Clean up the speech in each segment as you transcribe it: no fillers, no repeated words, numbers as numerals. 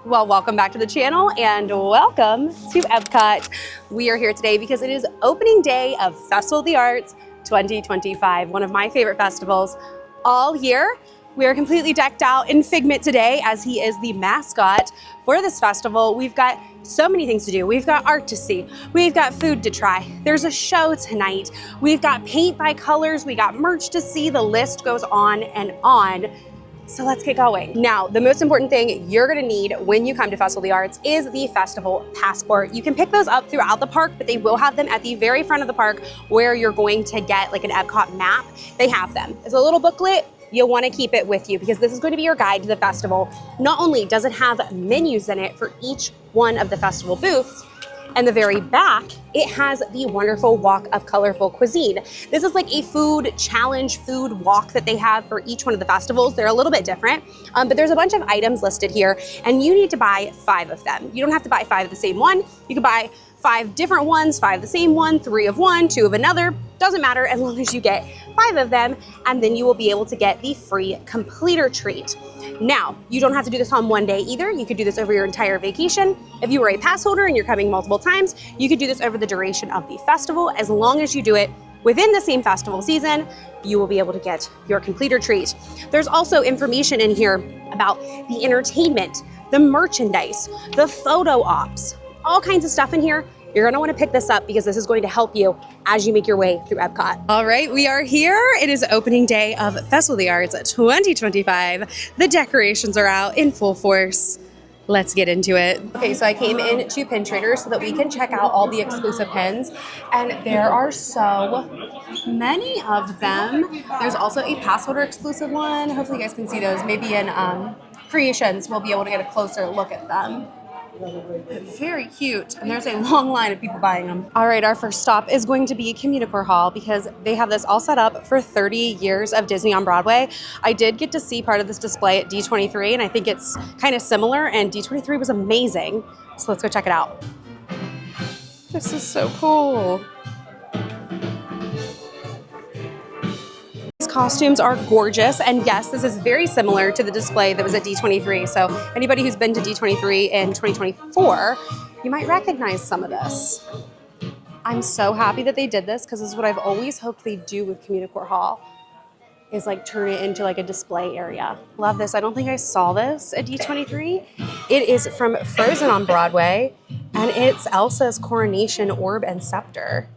Well, welcome back to the channel and welcome to Epcot. We are here today because it is opening day of Festival of the Arts 2025, one of my favorite festivals all year. We are completely decked out in Figment today as he is the mascot for this festival. We've got so many things to do. We've got art to see. We've got food to try. There's a show tonight. We've got paint by colors. We got merch to see. The list goes on and on. So let's get going. Now, the most important thing you're gonna need when you come to Festival of the Arts is the festival passport. You can pick those up throughout the park, but they will have them at the very front of the park where you're going to get like an Epcot map. They have them. It's a little booklet. You'll wanna keep it with you because this is going to be your guide to the festival. Not only does it have menus in it for each one of the festival booths, and the very back, it has the wonderful Walk of Colorful Cuisine. This is like a food challenge, food walk that they have for each one of the festivals. They're a little bit different, but there's a bunch of items listed here and you need to buy 5 of them. You don't have to buy 5 of the same one. You can buy 5 different ones, 5 of the same one, 3 of one, 2 of another. Doesn't matter as long as you get 5 of them, and then you will be able to get the free completer treat. Now, you don't have to do this on one day either. You could do this over your entire vacation. If you were a pass holder and you're coming multiple times, you could do this over the duration of the festival. As long as you do it within the same festival season, you will be able to get your completer treat. There's also information in here about the entertainment, the merchandise, the photo ops, all kinds of stuff in here. You're gonna wanna pick this up because this is going to help you as you make your way through Epcot. All right, we are here. It is opening day of Festival of the Arts 2025. The decorations are out in full force. Let's get into it. Okay, so I came in to Pin Trader so that we can check out all the exclusive pins, and there are so many of them. There's also a pass holder exclusive one. Hopefully you guys can see those. Maybe in Creations, we'll be able to get a closer look at them. Very cute, and there's a long line of people buying them. All right, our first stop is going to be Communicore Hall because they have this all set up for 30 years of Disney on Broadway. I did get to see part of this display at D23, and I think it's kind of similar, and D23 was amazing. So let's go check it out. This is so cool. Costumes are gorgeous, and yes, this is very similar to the display that was at D23. So anybody who's been to D23 in 2024, you might recognize some of this. I'm so happy that they did this because this is what I've always hoped they'd do with Communicore Hall, is like turn it into like a display area. Love this. I don't think I saw this at D23. It is from Frozen on Broadway, and it's Elsa's coronation orb and scepter.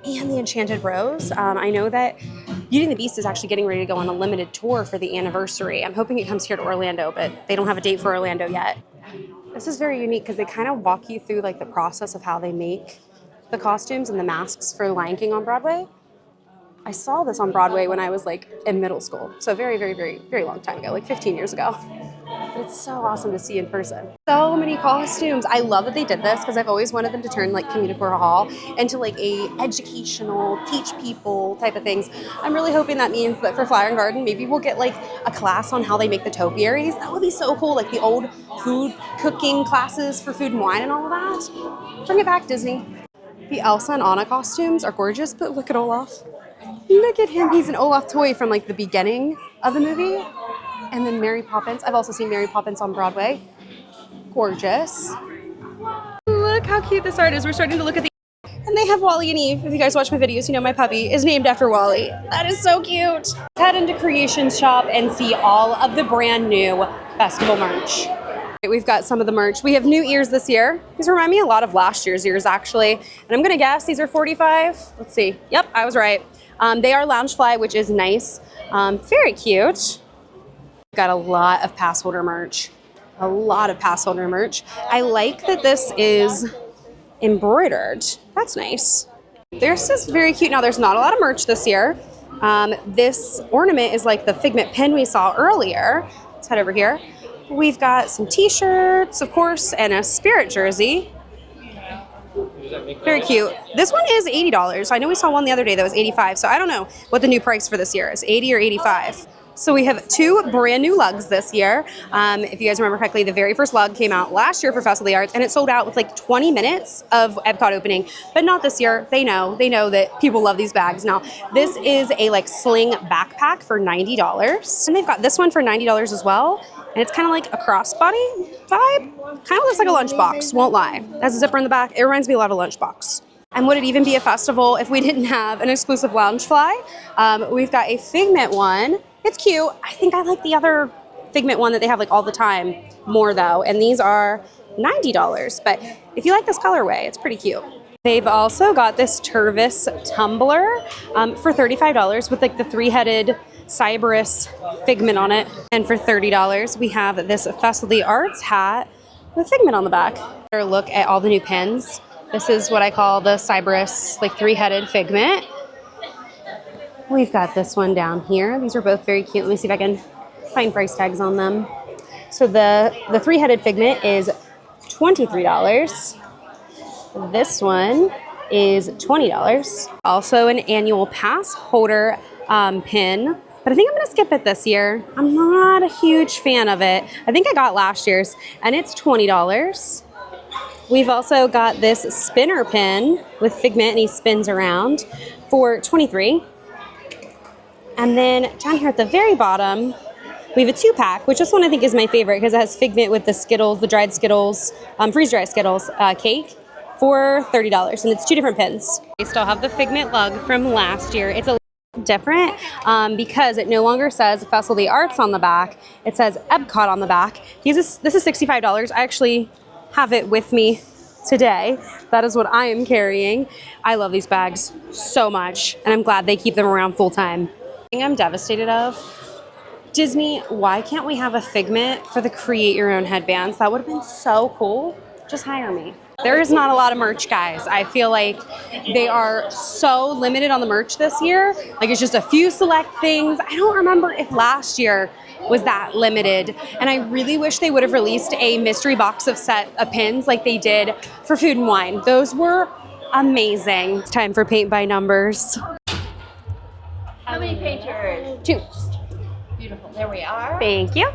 And the Enchanted Rose. I know that Beauty and the Beast is actually getting ready to go on a limited tour for the anniversary. I'm hoping it comes here to Orlando, but they don't have a date for Orlando yet. This is very unique because they kind of walk you through like the process of how they make the costumes and the masks for Lion King on Broadway. I saw this on Broadway when I was like in middle school. So very, very, very, very long time ago, like 15 years ago. But it's so awesome to see in person. So many costumes. I love that they did this because I've always wanted them to turn like Communicore Hall into like a educational, teach people type of things. I'm really hoping that means that for Flower and Garden, maybe we'll get like a class on how they make the topiaries. That would be so cool, like the old food cooking classes for Food and Wine and all of that. Bring it back, Disney. The Elsa and Anna costumes are gorgeous, but look at Olaf. Look at him. He's an Olaf toy from like the beginning of the movie. And then Mary Poppins. I've also seen Mary Poppins on Broadway. Gorgeous. Look how cute this art is. We're starting to look at the... And they have Wally and Eve. If you guys watch my videos, you know my puppy is named after Wally. That is so cute. Let's head into Creations Shop and see all of the brand new festival merch. We've got some of the merch. We have new ears this year. These remind me a lot of last year's ears, actually. And I'm gonna guess these are 45. Let's see. Yep, I was right. They are Loungefly, which is nice. Very cute. Got a lot of pass holder merch. A lot of pass holder merch. I like that this is embroidered. That's nice. This is very cute. Now, there's not a lot of merch this year. This ornament is like the Figment pin we saw earlier. Let's head over here. We've got some t-shirts, of course, and a Spirit jersey. Very cute. This one is $80. I know we saw one the other day that was $85, so I don't know what the new price for this year is, $80 or $85. So we have 2 brand new lugs this year. If you guys remember correctly, the very first lug came out last year for Festival of the Arts, and it sold out with like 20 minutes of Epcot opening, but not this year. They know that people love these bags. Now, this is a like sling backpack for $90, and they've got this one for $90 as well, and it's kind of like a crossbody vibe. Kind of looks like a lunchbox, won't lie. It has a zipper in the back. It reminds me a lot of Lunchbox. And would it even be a festival if we didn't have an exclusive Loungefly? We've got a Figment one. It's cute. I think I like the other Figment one that they have like all the time more though. And these are $90. But if you like this colorway, it's pretty cute. They've also got this Tervis tumbler for $35 with like the 3-headed Cyberus Figment on it. And for $30, we have this Festival of the Arts hat with Figment on the back. Better look at all the new pins. This is what I call the Cyberus like 3-headed Figment. We've got this one down here. These are both very cute. Let me see if I can find price tags on them. So the 3-headed Figment is $23. This one is $20. Also an annual pass holder pin, but I think I'm gonna skip it this year. I'm not a huge fan of it. I think I got last year's, and it's $20. We've also got this spinner pin with Figment, and he spins around for $23. And then down here at the very bottom, we have a 2-pack, which this one I think is my favorite because it has Figment with the Skittles, the dried Skittles, freeze-dried Skittles cake for $30, and it's 2 different pins. They still have the Figment lug from last year. It's a little different because it no longer says Festival of the Arts on the back. It says Epcot on the back. This is $65. I actually have it with me today. That is what I am carrying. I love these bags so much, and I'm glad they keep them around full time. I'm devastated of Disney. Why can't we have a Figment for the create your own headbands? That would have been so cool. Just hire me. There is not a lot of merch, guys. I feel like they are so limited on the merch this year. Like it's just a few select things. I don't remember if last year was that limited. And I really wish they would have released a mystery box of set of pins like they did for Food and Wine. Those were amazing. It's time for paint by numbers. How many painters? 2. Beautiful. There we are. Thank you.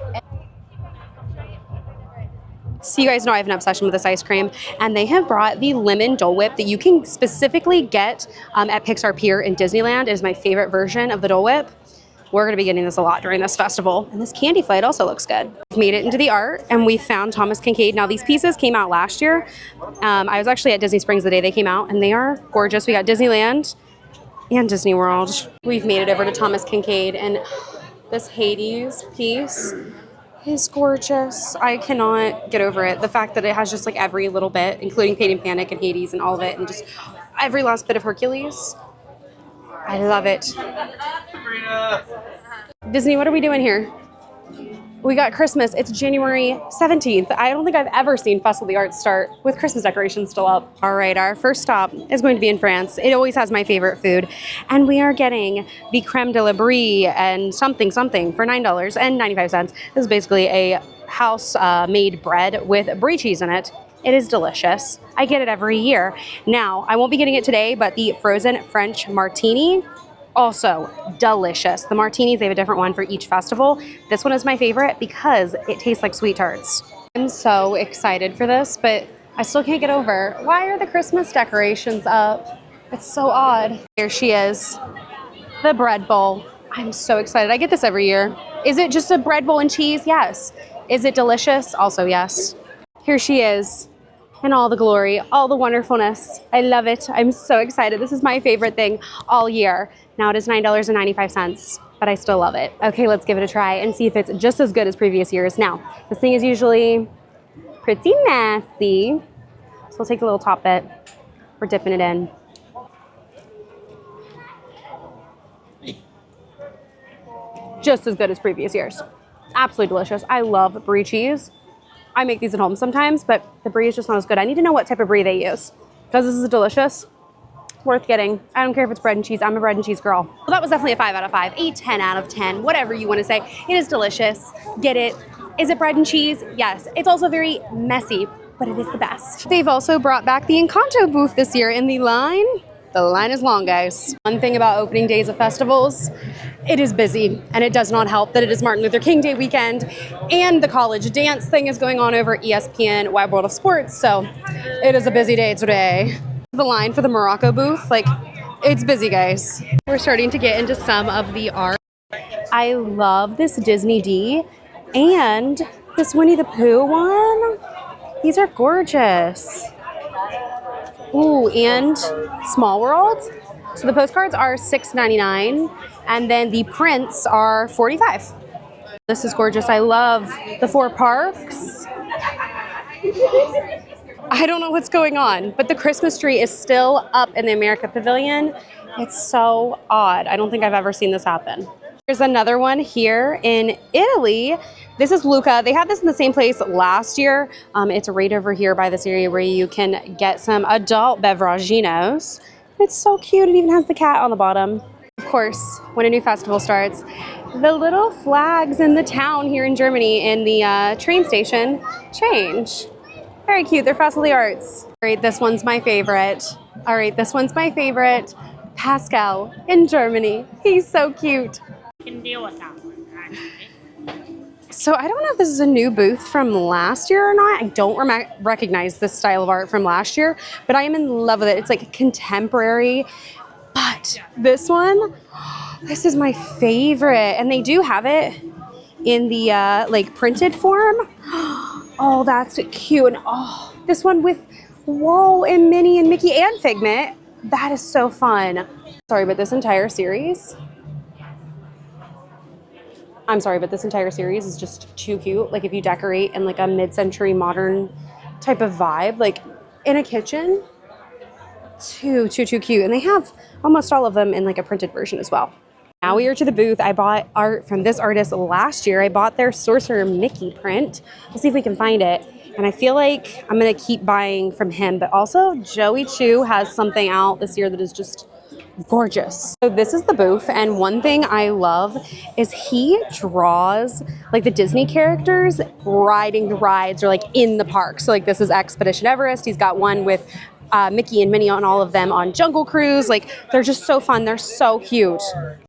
So you guys know I have an obsession with this ice cream, and they have brought the lemon Dole Whip that you can specifically get at Pixar Pier in Disneyland. It is my favorite version of the Dole Whip. We're gonna be getting this a lot during this festival. And this candy flight also looks good. We've made it into the art, and we found Thomas Kincaid. Now these pieces came out last year. I was actually at Disney Springs the day they came out, and they are gorgeous. We got Disneyland and Disney World. We've made it over to Thomas Kincaid, and this Hades piece is gorgeous. I cannot get over it. The fact that it has just like every little bit, including Pain and Panic and Hades and all of it, and just every last bit of Hercules. I love it. Disney, what are we doing here? We got Christmas. It's January 17th. I don't think I've ever seen Festival of the Arts start with Christmas decorations still up. All right, our first stop is going to be in France. It always has my favorite food. And we are getting the creme de la brie and something for $9.95. This is basically a house-made bread with brie cheese in it. It is delicious. I get it every year. Now, I won't be getting it today, but the frozen French martini, also delicious. The martinis, they have a different one for each festival. This one is my favorite because it tastes like sweet tarts. I'm so excited for this, but I still can't get over, why are the Christmas decorations up? It's so odd. Here she is, the bread bowl. I'm so excited. I get this every year. Is it just a bread bowl and cheese? Yes. Is it delicious? Also, yes. Here she is in all the glory, all the wonderfulness. I love it. I'm so excited. This is my favorite thing all year. Now it is $9.95, but I still love it. Okay, let's give it a try and see if it's just as good as previous years. Now, this thing is usually pretty nasty, so we'll take a little top bit. We're dipping it in. Just as good as previous years. Absolutely delicious. I love brie cheese. I make these at home sometimes, but the brie is just not as good. I need to know what type of brie they use because this is delicious. Worth getting. I don't care if it's bread and cheese. I'm a bread and cheese girl. Well, that was definitely a 5 out of 5, a 10 out of 10, whatever you want to say. It is delicious. Get it. Is it bread and cheese? Yes. It's also very messy, but it is the best. They've also brought back the Encanto booth this year in the line. The line is long, guys. One thing about opening days of festivals it is busy, and it does not help that it is Martin Luther King Day weekend and the college dance thing is going on over ESPN Wide World of Sports, so it is a busy day today. The line for the Morocco booth, like, it's busy, guys. We're starting to get into some of the art. I love this Disney D and this Winnie the Pooh one. These are gorgeous. Ooh, and Small World. So the postcards are $6.99, and then the prints are $45. This is gorgeous. I love the 4 parks. I don't know what's going on, but the Christmas tree is still up in the America Pavilion. It's so odd. I don't think I've ever seen this happen. There's another one here in Italy. This is Luca. They had this in the same place last year. It's right over here by this area where you can get some adult beveraginos. It's so cute. It even has the cat on the bottom. Of course, when a new festival starts, the little flags in the town here in Germany in the train station change. Very cute. They're Festival of the Arts. All right, this one's my favorite. All right, this one's my favorite. Pascal in Germany. He's so cute. Can deal with that one, actually. So I don't know if this is a new booth from last year or not. I don't recognize this style of art from last year, but I am in love with it. It's like contemporary, but this one, this is my favorite. And they do have it in the like printed form. Oh, that's cute. And oh, this one with Whoa and Minnie and Mickey and Figment. That is so fun. Sorry, but this entire series, is just too cute. Like if you decorate in like a mid-century modern type of vibe, like in a kitchen, too cute. And they have almost all of them in like a printed version as well. Now we are to the booth. I bought art from this artist last year. I bought their Sorcerer Mickey print. We'll see if we can find it. And I feel like I'm gonna keep buying from him, but also Joey Chu has something out this year that is just gorgeous. So this is the booth, and one thing I love is he draws like the Disney characters riding the rides or like in the park. So like this is Expedition Everest. He's got one with Mickey and Minnie on all of them on Jungle Cruise. Like they're just so fun. They're so cute.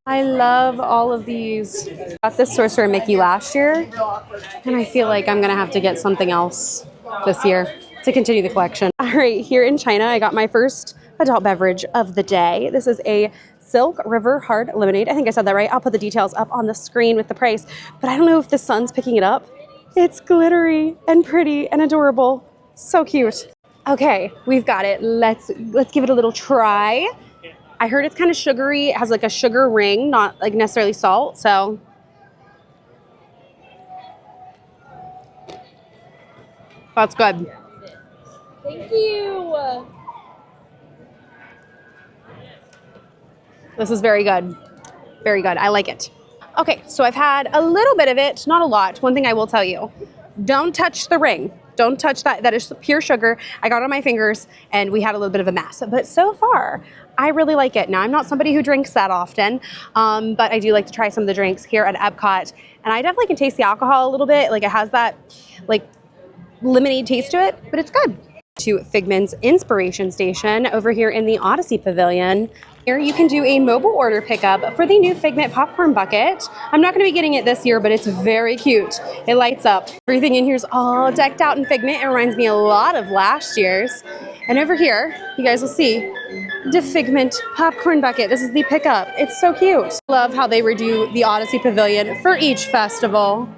I love all of these. Got this Sorcerer Mickey last year, and I feel like I'm gonna have to get something else this year to continue the collection. All right, here in China, I got my first adult beverage of the day. This is a Silk River Hard Lemonade. I think I said that right. I'll put the details up on the screen with the price, but I don't know if the sun's picking it up. It's glittery and pretty and adorable. So cute. Okay, we've got it. Let's give it a little try. I heard it's kind of sugary. It has like a sugar ring, not like necessarily salt, so. That's good. Thank you. This is very good. Very good. I like it. Okay, so I've had a little bit of it, not a lot. One thing I will tell you, don't touch the ring. Don't touch that. That is pure sugar. I got it on my fingers and we had a little bit of a mess. But so far, I really like it. Now, I'm not somebody who drinks that often, but I do like to try some of the drinks here at Epcot. And I definitely can taste the alcohol a little bit. Like it has that like lemonade taste to it, but it's good. To Figment's Inspiration Station over here in the Odyssey Pavilion. Here you can do a mobile order pickup for the new Figment popcorn bucket. I'm not going to be getting it this year, but it's very cute. It lights up. Everything in here is all decked out in Figment. It reminds me a lot of last year's. And over here, you guys will see the Figment popcorn bucket. This is the pickup. It's so cute. Love how they redo the Odyssey Pavilion for each festival.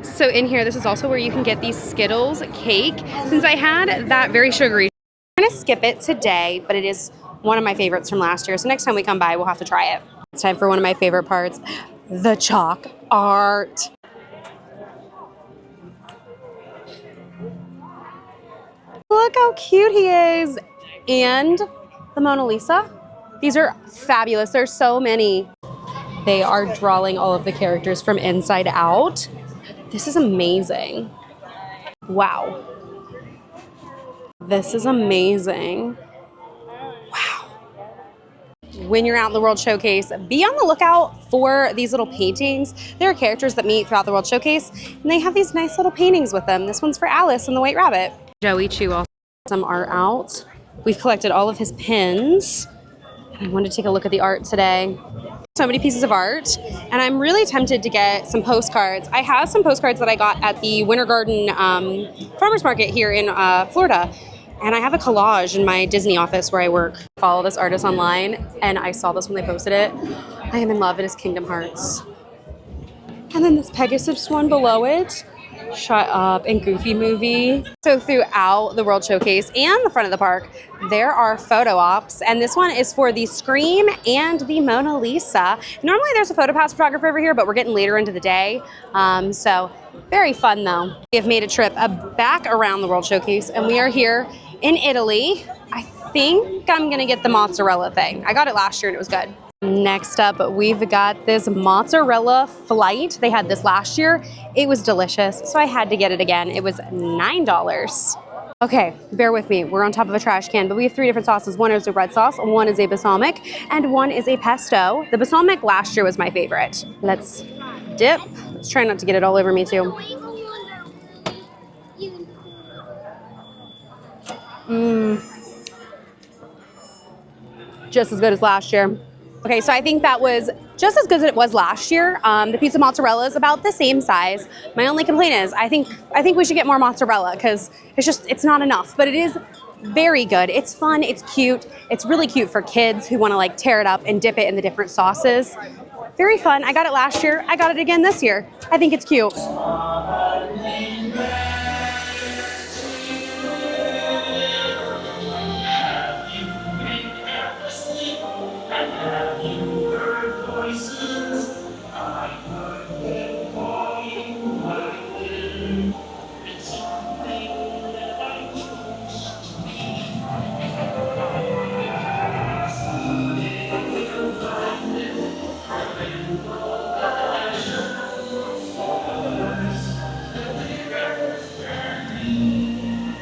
So in here, this is also where you can get the Skittles cake. Since I had that very sugary, I'm gonna skip it today, but it is one of my favorites from last year. So next time we come by, we'll have to try it. It's time for one of my favorite parts, the chalk art. Look how cute he is. And the Mona Lisa. These are fabulous. There's so many. They are drawing all of the characters from inside out. This is amazing. Wow. This is amazing. Wow. When you're out in the World Showcase, be on the lookout for these little paintings. There are characters that meet throughout the World Showcase, and they have these nice little paintings with them. This one's for Alice and the White Rabbit. Joey Chu also has some art out. We've collected all of his pins. I wanted to take a look at the art today. So many pieces of art, and I'm really tempted to get some postcards. I have some postcards that I got at the Winter Garden Farmers Market here in Florida, and I have a collage in my Disney office where I work. Follow this artist online, and I saw this when they posted it. I am in love. It is Kingdom Hearts. And then this Pegasus one below it. Shut up. And Goofy Movie. So throughout the World Showcase and the front of the park, there are photo ops, and this one is for the Scream and the Mona Lisa. Normally there's a photo pass photographer over here, but we're getting later into the day, so very fun though. We have made a trip back around the World Showcase, and we are here in Italy. I think I'm gonna get the mozzarella thing. I got it last year and it was good. Next up, we've got this mozzarella flight. They had this last year. It was delicious, so I had to get it again. It was $9. Okay, bear with me. We're on top of a trash can, but we have 3 different sauces. One is a red sauce, one is a balsamic, and one is a pesto. The balsamic last year was my favorite. Let's dip. Let's try not to get it all over me too. Just as good as last year. Okay, so I think that was just as good as it was last year. The piece of mozzarella is about the same size. My only complaint is I think we should get more mozzarella because it's not enough, but it is very good. It's fun, it's cute. It's really cute for kids who want to like tear it up and dip it in the different sauces. Very fun. I got it last year. I got it again this year. I think it's cute.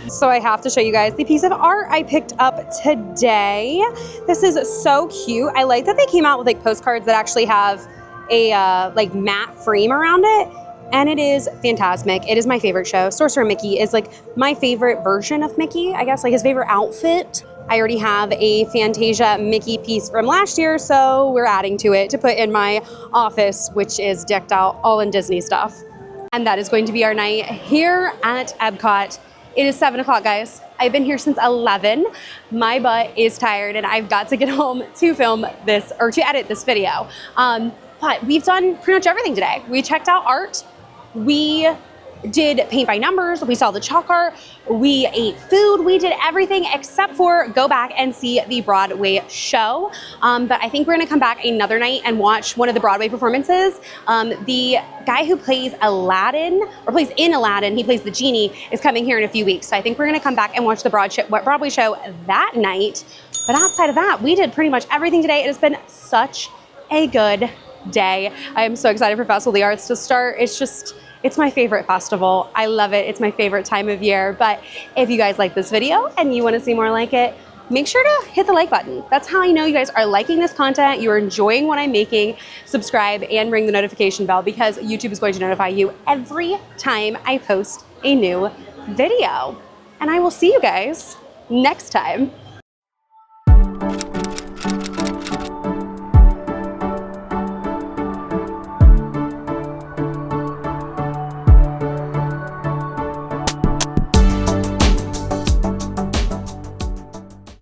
So I have to show you guys the piece of art I picked up today. This is so cute. I like that they came out with like postcards that actually have a like matte frame around it. And it is Fantasmic. It is my favorite show. Sorcerer Mickey is like my favorite version of Mickey, I guess, like his favorite outfit. I already have a Fantasia Mickey piece from last year, so we're adding to it to put in my office, which is decked out all in Disney stuff. And that is going to be our night here at Epcot. It is 7 o'clock, guys. I've been here since 11. My butt is tired and I've got to get home to film this or to edit this video. But we've done pretty much everything today. We checked out art. We did paint by numbers. We saw the chalk art. We ate food. We did everything except for go back and see the Broadway show. But I think we're gonna come back another night and watch one of the Broadway performances. The guy who plays Aladdin, or plays in Aladdin, he plays the genie, is coming here in a few weeks. So I think we're gonna come back and watch the Broadway show that night. But outside of that, we did pretty much everything today. It has been such a good day. I am so excited for Festival of the Arts to start. It's my favorite festival. I love it. It's my favorite time of year. But if you guys like this video and you want to see more like it, make sure to hit the like button. That's how I know you guys are liking this content, you are enjoying what I'm making. Subscribe and ring the notification bell because YouTube is going to notify you every time I post a new video. And I will see you guys next time.